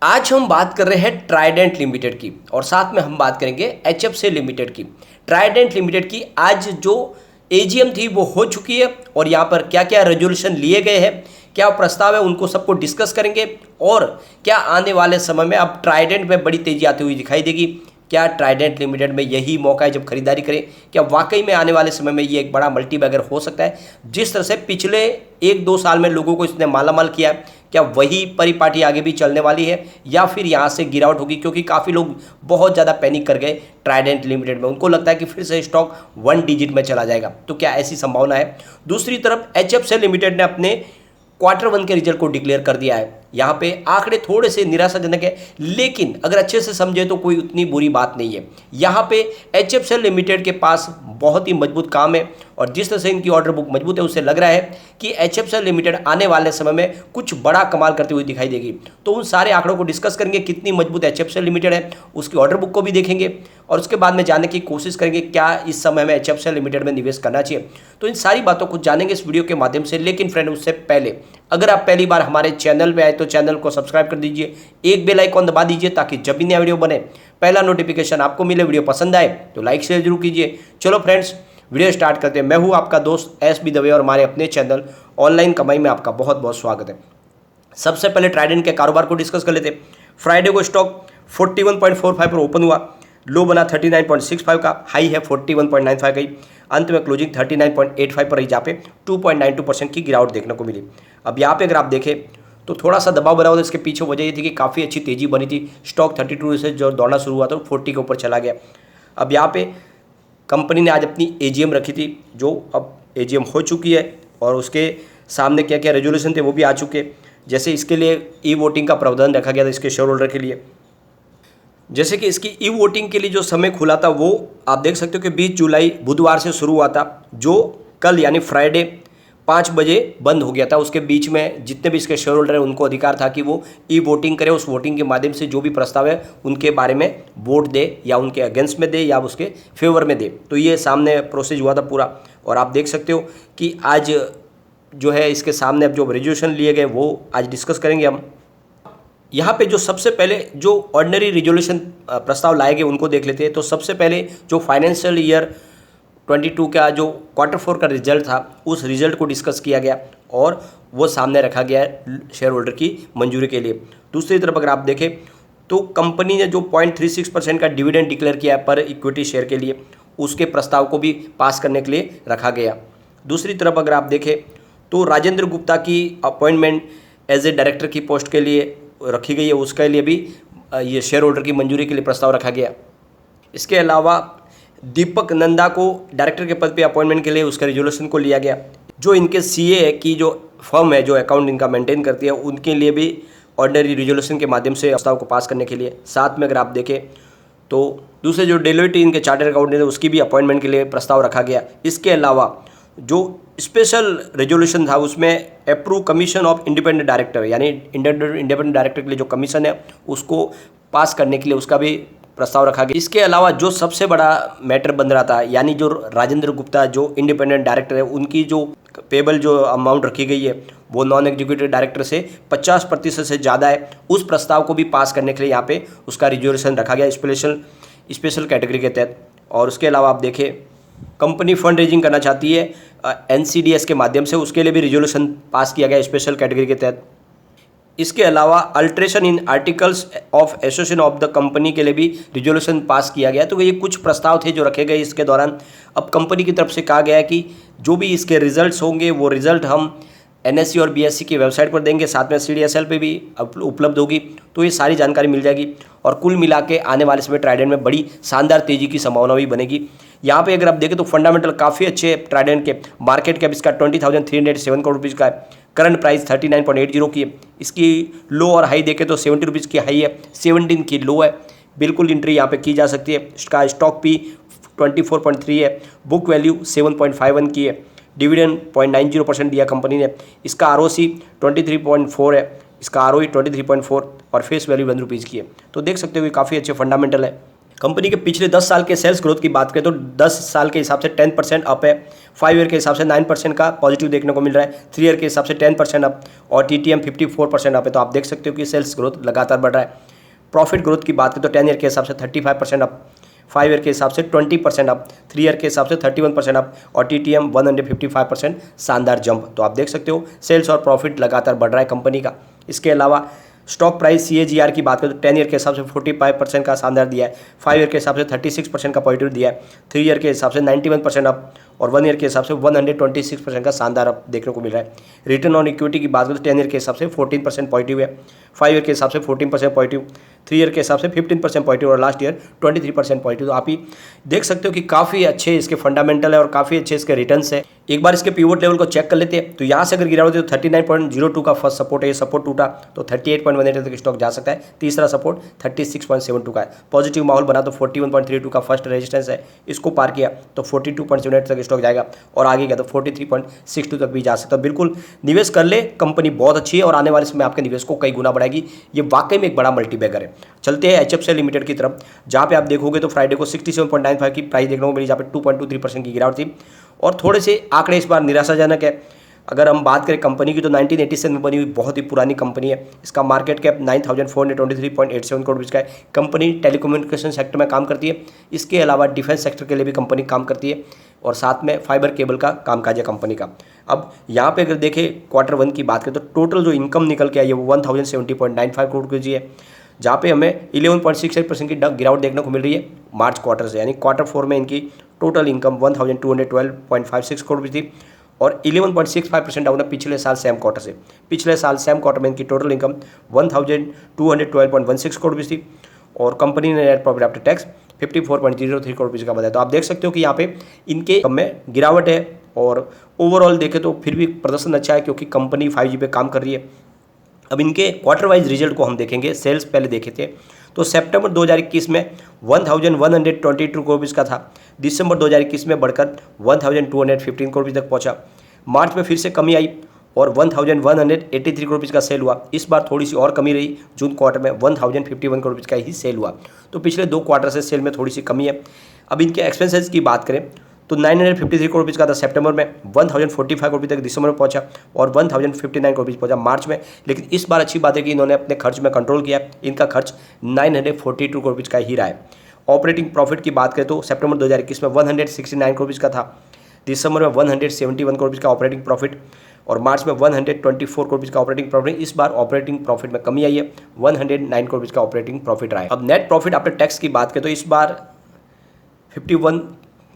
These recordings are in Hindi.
आज हम बात कर रहे हैं ट्राइडेंट लिमिटेड की और साथ में हम बात करेंगे एचएफसीएल लिमिटेड की। ट्राइडेंट लिमिटेड की आज जो एजीएम थी वो हो चुकी है और यहाँ पर क्या क्या रेजोल्यूशन लिए गए हैं, क्या प्रस्ताव है, उनको सबको डिस्कस करेंगे। और क्या आने वाले समय में अब ट्राइडेंट में बड़ी तेजी आती हुई दिखाई देगी? क्या ट्राइडेंट लिमिटेड में यही मौका है जब खरीदारी करें? क्या वाकई में आने वाले समय में ये एक बड़ा मल्टीबैगर हो सकता है? जिस तरह से पिछले 1-2 साल में लोगों को इसने मालामाल किया, क्या वही परिपाटी आगे भी चलने वाली है या फिर यहाँ से गिरावट होगी? क्योंकि काफ़ी लोग बहुत ज़्यादा पैनिक कर गए ट्राइडेंट लिमिटेड में, उनको लगता है कि फिर से स्टॉक 1 डिजिट में चला जाएगा। तो क्या ऐसी संभावना है? दूसरी तरफ एचएफसीएल लिमिटेड ने अपने Q1 के रिजल्ट को डिक्लेयर कर दिया है। यहाँ पे आंकड़े थोड़े से निराशाजनक है, लेकिन अगर अच्छे से समझे तो कोई उतनी बुरी बात नहीं है। यहाँ पे एचएफसीएल लिमिटेड के पास बहुत ही मजबूत काम है और जिस तरह से इनकी ऑर्डर बुक मजबूत है उससे लग रहा है कि एचएफसीएल लिमिटेड आने वाले समय में कुछ बड़ा कमाल करती हुई दिखाई देगी। तो उन सारे आंकड़ों को डिस्कस करेंगे, कितनी मजबूत एचएफसीएल लिमिटेड है, उसकी ऑर्डर बुक को भी देखेंगे और उसके बाद में जानने की कोशिश करेंगे क्या इस समय में एचएफसीएल लिमिटेड में निवेश करना चाहिए। तो इन सारी बातों को जानेंगे इस वीडियो के माध्यम से। लेकिन फ्रेंड, उससे पहले अगर आप पहली बार हमारे चैनल में आए तो चैनल को सब्सक्राइब कर दीजिए, एक बेल आइकॉन दबा दीजिए ताकि जब भी नया वीडियो बने पहला नोटिफिकेशन आपको मिले। वीडियो पसंद आए तो लाइक शेयर जरूर कीजिए। चलो फ्रेंड्स, वीडियो स्टार्ट करते हैं। मैं हूं आपका दोस्त एसबी दवे और हमारे अपने चैनल ऑनलाइन कमाई में आपका बहुत बहुत स्वागत है। सबसे पहले ट्राइडेंट के कारोबार को डिस्कस कर लेते हैं। फ्राइडे को स्टॉक 41.45 पर ओपन हुआ, लो बना 39.65 का, हाई है 41.95 का। अंत में क्लोजिंग 39.85 पर रही, जहाँ पे 2.92% की गिरावट देखने को मिली। अब यहाँ पे अगर आप देखें तो थोड़ा सा दबाव बना हुआ था। इसके पीछे वजह ये थी कि काफ़ी अच्छी तेजी बनी थी। स्टॉक 32 से जो दौड़ना शुरू हुआ था 40 के ऊपर चला गया। अब यहाँ पे कंपनी ने आज अपनी एजीएम रखी थी, जो अब एजीएम हो चुकी है और उसके सामने क्या क्या रेजोल्यूशन थे वो भी आ चुके। जैसे इसके लिए ई वोटिंग का प्रावधान रखा गया था इसके शेयर होल्डर के लिए। जैसे कि इसकी ई वोटिंग के लिए जो समय खुला था वो आप देख सकते हो कि 20 जुलाई बुधवार से शुरू हुआ था, जो कल यानी फ्राइडे 5 बजे बंद हो गया था। उसके बीच में जितने भी इसके शेयर होल्डर हैं उनको अधिकार था कि वो ई वोटिंग करें। उस वोटिंग के माध्यम से जो भी प्रस्ताव है उनके बारे में वोट दे, या उनके अगेंस्ट में दे या उसके फेवर में दे। तो ये सामने प्रोसेस हुआ था पूरा और आप देख सकते हो कि आज जो है इसके सामने अब जो रेजोल्यूशन लिए गए वो आज डिस्कस करेंगे हम। यहाँ पे जो सबसे पहले जो ऑर्डिनरी रिजोल्यूशन प्रस्ताव लाए गए उनको देख लेते हैं। तो सबसे पहले जो फाइनेंशियल ईयर 22 का जो Q4 का रिजल्ट था उस रिजल्ट को डिस्कस किया गया और वो सामने रखा गया है शेयर होल्डर की मंजूरी के लिए। दूसरी तरफ अगर आप देखें तो कंपनी ने जो 0.36% का डिविडेंड डिक्लेयर किया है पर इक्विटी शेयर के लिए, उसके प्रस्ताव को भी पास करने के लिए रखा गया। दूसरी तरफ अगर आप देखें तो राजेंद्र गुप्ता की अपॉइंटमेंट एज ए डायरेक्टर की पोस्ट के लिए रखी गई है, उसके लिए भी ये शेयर होल्डर की मंजूरी के लिए प्रस्ताव रखा गया। इसके अलावा दीपक नंदा को डायरेक्टर के पद पे अपॉइंटमेंट के लिए उसके रेजोल्यूशन को लिया गया। जो इनके सीए की जो फर्म है जो अकाउंट इनका मेंटेन करती है उनके लिए भी ऑर्डिनरी रेजोल्यूशन के माध्यम से प्रस्ताव को पास करने के लिए। साथ में अगर आप देखें तो दूसरे जो डेलोइट इनके चार्टर्ड अकाउंटेंट है उसकी भी अपॉइंटमेंट के लिए प्रस्ताव रखा गया। इसके अलावा जो स्पेशल रेजोल्यूशन था उसमें approve commission of independent director, यानी इंडिपेंडेंट डायरेक्टर के लिए जो कमीशन है उसको पास करने के लिए उसका भी प्रस्ताव रखा गया। इसके अलावा जो सबसे बड़ा मैटर बन रहा था, यानी जो राजेंद्र गुप्ता जो इंडिपेंडेंट डायरेक्टर है उनकी जो पेबल जो अमाउंट रखी गई है वो नॉन एग्जीक्यूटिव डायरेक्टर से 50% से ज़्यादा है, उस प्रस्ताव को भी पास करने के लिए यहाँ पे उसका रिजोल्यूशन रखा गया स्पेशल कैटेगरी के तहत। और उसके अलावा आप देखें कंपनी फंड रेजिंग करना चाहती है NCDS के माध्यम से, उसके लिए भी रिजोल्यूशन पास किया गया स्पेशल कैटेगरी के तहत। इसके अलावा alteration in articles of association of the company के लिए भी रिजोल्यूशन पास किया गया। तो ये कुछ प्रस्ताव थे जो रखे गए इसके दौरान। अब कंपनी की तरफ से कहा गया है कि जो भी इसके रिजल्ट्स होंगे वो रिजल्ट हम NSE और BSE की वेबसाइट पर देंगे, साथ में CDSL पे भी उपलब्ध होगी। तो ये सारी जानकारी मिल जाएगी और कुल मिला के आने वाले समय ट्राइडेंट में बड़ी शानदार तेजी की संभावना भी बनेगी। यहाँ पे अगर आप देखें तो फंडामेंटल काफ़ी अच्छे ट्राइडेंट के। मार्केट कैप इसका 20,307 करोड़ रुपीज़ का है, करंट प्राइस 39.80 की है। इसकी लो और हाई देखें तो 70 रुपीज़ की हाई है, 17 की लो है। बिल्कुल एंट्री यहाँ पे की जा सकती है। इसका स्टॉक P 24.3 है, बुक वैल्यू 7.51 की है, डिविडेंड 0.90% दिया कंपनी ने। इसका ROC 23.4 है, इसका ROE 23.4 और फेस वैल्यू 1 रुपीज़ की है। तो देख सकते हो कि काफ़ी अच्छे फंडामेंटल है। कंपनी के पिछले 10 साल के सेल्स ग्रोथ की बात करें तो 10 साल के हिसाब से 10% अप है, 5 ईयर के हिसाब से 9% का पॉजिटिव देखने को मिल रहा है, 3 ईयर के हिसाब से 10% अप और TTM 54% अप है। तो आप देख सकते हो कि सेल्स ग्रोथ लगातार बढ़ रहा है। प्रॉफिट ग्रोथ की बात करें तो 10 ईयर के हिसाब से 35% अप, 5 ईयर के हिसाब से 20% अप, 3 ईयर के हिसाब से 31% अप और TTM 155% शानदार जंप। तो आप देख सकते हो सेल्स और प्रॉफिट लगातार बढ़ रहा है कंपनी का। इसके अलावा स्टॉक प्राइस CAGR की बात करें तो 10 ईयर के हिसाब से 45% का शानदार दिया है, 5 ईयर के हिसाब से 36% का पॉजिटिव दिया है, 3 ईयर के हिसाब से 91% अप और 1 ईयर के हिसाब से 126% का शानदार अप देखने को मिल रहा है। रिटर्न ऑन इक्विटी की बात करें तो 10 ईयर के हिसाब से 14% पॉजिटिव है, 5 ईयर के हिसाब से 14% पॉजिटिव, 3 ईयर के हिसाब से 15% पॉजिटिव और लास्ट ईयर 23% पॉजिटिव। तो आप ही देख सकते हो कि काफ़ी अच्छे इसके फंडामेंटल है और काफ़ी अच्छे इसके रिटर्न्स है। एक बार इसके पिवट लेवल को चेक कर लेते हैं तो यहाँ से अगर गिरावट होती है तो 39.02 का फर्स्ट सपोर्ट है, ये सपोर्ट टूटा तो 38.18 तक स्टॉक जा सकता है। तीसरा सपोर्ट 36.72 का है। पॉजिटिव माहौल बना तो 41.32 का फर्स्ट रेजिस्टेंस है, इसको पार किया तो 42.78 तक स्टॉक जाएगा और आगे गया तो 43.62 तक भी जा सकता है। बिल्कुल निवेश कर ले, कंपनी बहुत अच्छी है और आने वाले समय आपके निवेश को कई गुना बढ़ाएगी। ये वाकई में एक बड़ा मल्टीबैगर है। चलते हैं HFCL लिमिटेड की तरफ, जहाँ पे आप देखोगे तो फ्राइडे को 67.95 की प्राइस देखने को मिली, जहाँ पे 2.23% की गिरावट थी और थोड़े से आंकड़े इस बार निराशाजनक है। अगर हम बात करें कंपनी की तो 1987 में बनी हुई बहुत ही पुरानी कंपनी है। इसका मार्केट कैप 9423.87 करोड़ रुपये का है। कंपनी टेलीकम्युनिकेशन सेक्टर में काम करती है, इसके अलावा डिफेंस सेक्टर के लिए भी कंपनी काम करती है और साथ में फाइबर केबल का कामकाज है कंपनी का। अब यहाँ पे अगर देखें Q1 की बात करें तो टोटल जो इनकम निकल के आई है वो 1070.95 करोड़ रुपये है, जहाँ पे हमें 11.68% की गिरावट देखने को मिल रही है मार्च क्वार्टर से, यानी Q4 में इनकी टोटल इनकम 1212.56 करोड़ रुपये थी और 11.65% डाउन है पिछले साल सेम क्वार्टर से। पिछले साल सेम क्वार्टर में इनकी टोटल इनकम 1212.16 करोड़ रुपये थी और कंपनी ने net profit after tax 54.03 crore रुपये का बताया। तो आप देख सकते हो कि यहाँ पे इनके कम में गिरावट है और ओवरऑल देखें तो फिर भी प्रदर्शन अच्छा है क्योंकि कंपनी 5G पे काम कर रही है। अब इनके क्वार्टर वाइज रिजल्ट को हम देखेंगे। सेल्स पहले देखे थे तो सितंबर 2021 में 1122 करोड़ रुपये का था, दिसंबर 2021 में बढ़कर 1215 करोड़ रुपये तक पहुंचा। मार्च में फिर से कमी आई और 1183 करोड़ रुपये का सेल हुआ। इस बार थोड़ी सी और कमी रही, जून क्वार्टर में 1051 करोड़ रुपये का ही सेल हुआ। तो पिछले 2 क्वार्टर से सेल में थोड़ी सी कमी है। अब इनके एक्सपेंसेस की बात करें तो 953 करोड़ रुपये का था सितंबर में, 1045 करोड़ रुपये तक दिसंबर में पहुंचा और 1059 करोड़ रुपये पहुंचा मार्च में। लेकिन इस बार अच्छी बात है कि इन्होंने अपने खर्च में कंट्रोल किया, इनका खर्च 942 करोड़ रुपये का ही रहा है। ऑपरेटिंग प्रॉफिट की बात करें तो सितंबर 2021 में 169 करोड़ रुपये का था, दिसंबर में 171 करोड़ रुपये का ऑपरेटिंग प्रॉफिट और मार्च में 124 करोड़ रुपये का ऑपरेटिंग प्रॉफिट। इस बार ऑपरेटिंग प्रॉफिट में कमी आई है, 109 करोड़ रुपये का ऑपरेटिंग प्रॉफिट रहा है। अब नेट प्रॉफिट आफ्टर टैक्स की बात करें तो इस बार 51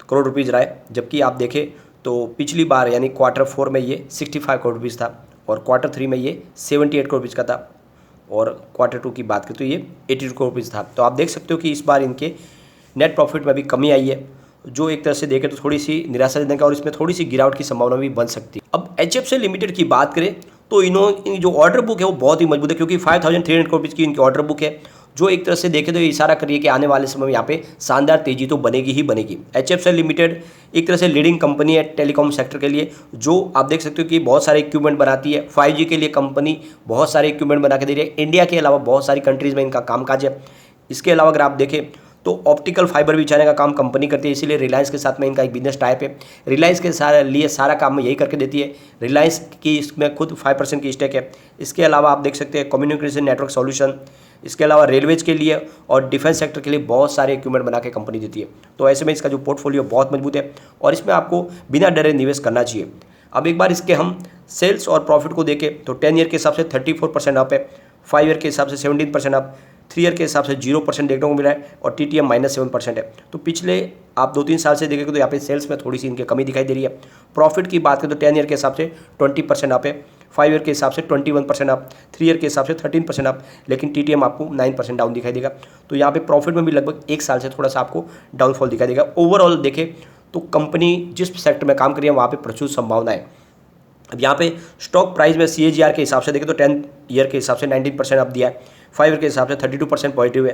करोड़ रुपीज़ रहा है, जबकि आप देखें तो पिछली बार यानी Q4 में ये 65 करोड़ रुपीज़ था और Q3 में ये 78 करोड़ रुपीज़ का था और Q2 की बात करें तो ये 82 करोड़ रुपीज़ था। तो आप देख सकते हो कि इस बार इनके नेट प्रॉफिट में भी कमी आई है, जो एक तरह से देखें तो थोड़ी सी निराशाजनक है और इसमें थोड़ी सी गिरावट की संभावना भी बन सकती है। अब HFCL लिमिटेड की बात करें तो इन्होंने जो ऑर्डर बुक है वो बहुत ही मजबूत है, क्योंकि 5300 करोड़ रुपये की इनकी ऑर्डर बुक है, जो एक तरह से देखें तो ये इशारा करिए कि आने वाले समय में यहाँ पे शानदार तेजी तो बनेगी ही बनेगी। HFCL लिमिटेड एक तरह से लीडिंग कंपनी है टेलीकॉम सेक्टर के लिए, जो आप देख सकते हो कि बहुत सारे इक्विपमेंट बनाती है। 5G के लिए कंपनी बहुत सारे इक्विपमेंट बना के दे रही है। इंडिया के अलावा बहुत सारी कंट्रीज़ में इनका कामकाज है। इसके अलावा अगर आप देखें तो ऑप्टिकल फाइबर बिछाने का काम कंपनी करती है, इसीलिए रिलायंस के साथ में इनका एक बिजनेस टाइप है। रिलायंस के लिए सारा काम यही करके देती है। रिलायंस की इसमें खुद 5% की स्टेक है। इसके अलावा आप देख सकते हैं कम्युनिकेशन नेटवर्क सॉल्यूशन, इसके अलावा रेलवेज के लिए और डिफेंस सेक्टर के लिए बहुत सारे इक्विपमेंट बना के कंपनी देती है। तो ऐसे में इसका जो पोर्टफोलियो बहुत मजबूत है और इसमें आपको बिना डरे निवेश करना चाहिए। अब एक बार इसके हम सेल्स और प्रॉफिट को देखें तो 10 ईयर के हिसाब से 34% अप है, 5 ईयर के हिसाब से 17% अप, 3 ईयर के हिसाब से 0% देखने को मिला है और TTM -7% है। तो पिछले आप 2-3 साल से देखेंगे तो यहाँ पे सेल्स में थोड़ी सी इनकी कमी दिखाई दे रही है। प्रॉफिट की बात करें तो 10 ईयर के हिसाब से 20% अप है, 5 ईयर के हिसाब से 21% अप, 3 ईयर के हिसाब से 13% अप, लेकिन TTM आपको 9% डाउन दिखाई देगा। तो यहाँ पे प्रॉफिट में भी लगभग 1 साल से थोड़ा सा आपको डाउनफॉल दिखाई देगा। ओवरऑल देखें तो कंपनी जिस सेक्टर में काम कर रही है वहाँ पर प्रचुर संभावना है। अब यहाँ पे स्टॉक प्राइस में CAGR के हिसाब से देखें तो 10 ईयर के हिसाब से 19% अप दिया है, 5 ईयर के हिसाब से 32% पॉजिटिव है,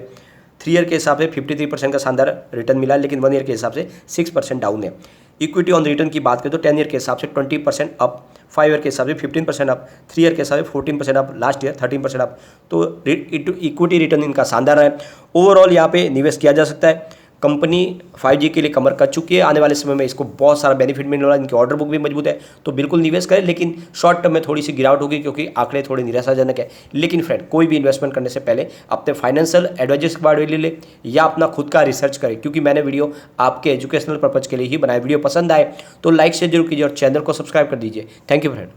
3 ईयर के हिसाब से 53% का शानदार रिटर्न मिला है, लेकिन 1 ईयर के हिसाब से 6% डाउन है। इक्विटी ऑन रिटर्न की बात करें तो 10 ईयर के हिसाब से 20% अप, 5 ईयर के हिसाब से 15% अप, 3 ईयर के हिसाब से 14% अप, लास्ट ईयर 13% अप। तो इक्विटी रिटर्न इनका शानदार है। ओवरऑल यहाँ पे निवेश किया जा सकता है। कंपनी 5G के लिए कमर कस चुकी है, आने वाले समय में इसको बहुत सारा बेनिफिट मिलने वाला है, इनकी ऑर्डर बुक भी मजबूत है, तो बिल्कुल निवेश करें। लेकिन शॉर्ट टर्म में थोड़ी सी गिरावट होगी क्योंकि आंकड़े थोड़े निराशाजनक है। लेकिन फ्रेंड, कोई भी इन्वेस्टमेंट करने से पहले अपने फाइनेंशियल एडवाइजर्स के बारे में ले या अपना खुद का रिसर्च करें, क्योंकि मैंने वीडियो आपके एजुकेशनल पर्पज के लिए ही बनाया। वीडियो पसंद आए तो लाइक शेयर जरूर कीजिए और चैनल को सब्सक्राइब कर दीजिए। Thank you friend.